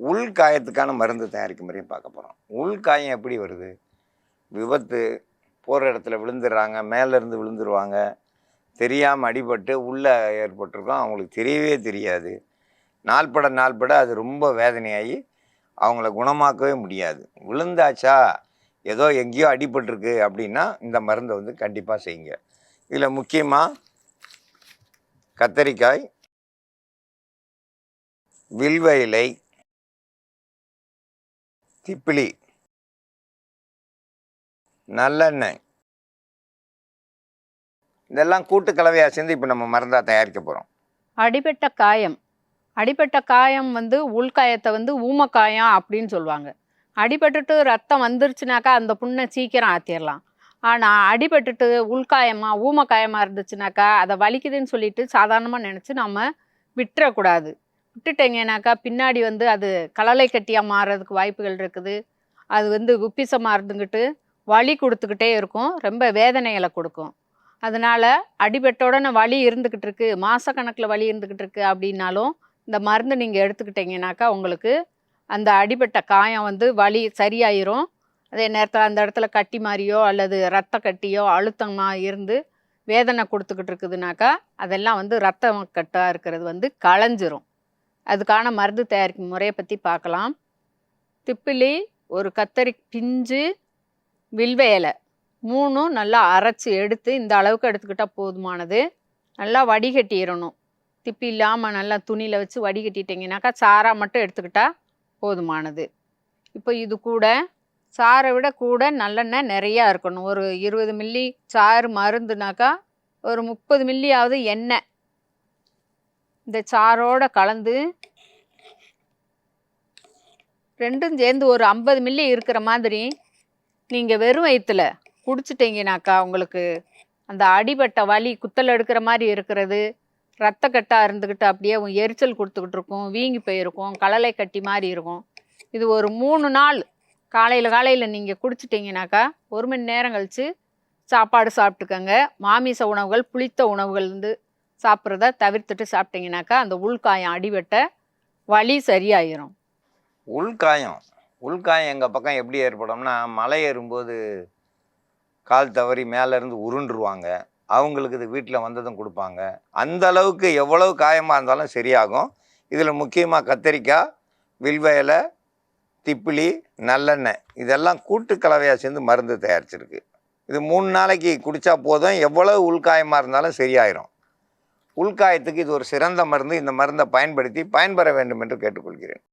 உள்காயத்துக்கான மருந்து தயாரிக்கும் முறையும் பார்க்க போகிறோம். உள்காயம் எப்படி வருது? விபத்து, போகிற இடத்துல விழுந்துடுறாங்க, மேலேருந்து விழுந்துருவாங்க, தெரியாமல் அடிபட்டு உள்ளே ஏற்பட்டிருக்கோம், அவங்களுக்கு தெரியவே தெரியாது. நாள்பட அது ரொம்ப வேதனையாகி அவங்கள குணமாக்கவே முடியாது. விழுந்தாச்சா ஏதோ எங்கேயோ அடிபட்டிருக்கு அப்படின்னா இந்த மருந்தை வந்து கண்டிப்பாக செய்யுங்க. இதில் முக்கியமாக கத்தரிக்காய், வில்வ இலை, திப்பிலி, நல்லெண்ணெய், இதெல்லாம் கூட்டு கலவையாக சேர்ந்து இப்போ நம்ம மருந்தாக தயாரிக்க போகிறோம். அடிபட்ட காயம் வந்து உள்காயத்தை வந்து ஊமக்காயம் அப்படின்னு சொல்லுவாங்க. அடிபட்டுட்டு ரத்தம் வந்துருச்சுனாக்கா அந்த புண்ணை சீக்கிரம் ஆற்றிடலாம். ஆனால் அடிபட்டுட்டு உள்காயமாக ஊமக்காயமாக இருந்துச்சுனாக்கா அதை வலிக்குதுன்னு சொல்லிட்டு சாதாரணமாக நினச்சி நம்ம விட்டுறக்கூடாது. விட்டுட்டீங்கன்னாக்கா பின்னாடி வந்து அது கலலை கட்டியாக மாறுறதுக்கு வாய்ப்புகள் இருக்குது. அது வந்து உப்பிசமாக இருந்துக்கிட்டு வலி கொடுத்துக்கிட்டே இருக்கும், ரொம்ப வேதனைகளை கொடுக்கும். அதனால் அடிபட்ட உடனே வலி இருந்துக்கிட்டு இருக்கு, மாதக்கணக்கில் வலி இருந்துக்கிட்டு இருக்கு அப்படின்னாலும் இந்த மருந்து நீங்கள் எடுத்துக்கிட்டீங்கன்னாக்கா உங்களுக்கு அந்த அடிபட்ட காயம் வந்து வலி சரியாயிரும். அதே நேரத்தில் அந்த இடத்துல கட்டி மாதிரியோ அல்லது ரத்த கட்டியோ அழுத்தமாக இருந்து வேதனை கொடுத்துக்கிட்டு இருக்குதுனாக்கா அதெல்லாம் வந்து ரத்த கட்டாக இருக்கிறது வந்து களைஞ்சிரும். அதுக்கான மருந்து தயாரிக்கும் முறையை பற்றி பார்க்கலாம். திப்பிலி, ஒரு கத்தரி பிஞ்சு, வில்வ இலை, 3 நல்லா அரைச்சி எடுத்து இந்த அளவுக்கு எடுத்துக்கிட்டால் போதுமானது. நல்லா வடிகட்டிடணும். திப்பி இல்லாமல் நல்லா துணியில் வச்சு வடிகட்டிட்டிங்கனாக்கா சாராக மட்டும் எடுத்துக்கிட்டால் போதுமானது. இப்போ இது கூட சாரை விட கூட நல்லெண்ணெய் நிறையா இருக்கணும். ஒரு 20 மில்லி சாறு மருந்துனாக்கா ஒரு 30 மில்லியாவது எண்ணெய் இந்த சாரோடு கலந்து ரெண்டும் சேர்ந்து ஒரு 50 மில்லி இருக்கிற மாதிரி நீங்கள் வெறும் வயிற்றுல குடிச்சிட்டிங்கனாக்கா உங்களுக்கு அந்த அடிபட்ட வலி குத்தல் எடுக்கிற மாதிரி இருக்கிறது, ரத்த கட்டாக இருந்துக்கிட்டு அப்படியே எரிச்சல் கொடுத்துக்கிட்டு இருக்கும், வீங்கி போயிருக்கும், கலலை கட்டி மாதிரி இருக்கும். இது ஒரு 3 நாள் காலையில் நீங்கள் குடிச்சிட்டிங்கனாக்கா 1 மணி நேரம் கழித்து சாப்பாடு சாப்பிட்டுக்கங்க. மாமிச உணவுகள், புளித்த உணவுகள் வந்து சாப்பிட்றத தவிர்த்துட்டு சாப்பிட்டிங்கனாக்கா அந்த உள்காயம் அடிபட்ட வலி சரியாயிரும். உள்காயம் எங்கள் பக்கம் எப்படி ஏற்படும்னா, மலை ஏறும்போது கால் தவறி மேலேருந்து உருண்டுருவாங்க. அவங்களுக்கு இது வீட்டில் வந்ததும் கொடுப்பாங்க. அந்த அளவுக்கு எவ்வளவு காயமாக இருந்தாலும் சரியாகும். இதில் முக்கியமாக கத்தரிக்காய், வில்வ இலை, திப்பிலி, நல்லெண்ணெய் இதெல்லாம் கூட்டு கலவையாக சேர்ந்து மருந்து தயாரிச்சிருக்கு. இது 3 நாளைக்கு குடித்தா போதும், எவ்வளவு உள்காயமாக இருந்தாலும் சரியாயிரும். உள்காயத்துக்கு இது ஒரு சிறந்த மருந்து. இந்த மருந்தை பயன்படுத்தி பயன்பெற வேண்டும் என்று கேட்டுக்கொள்கிறேன்.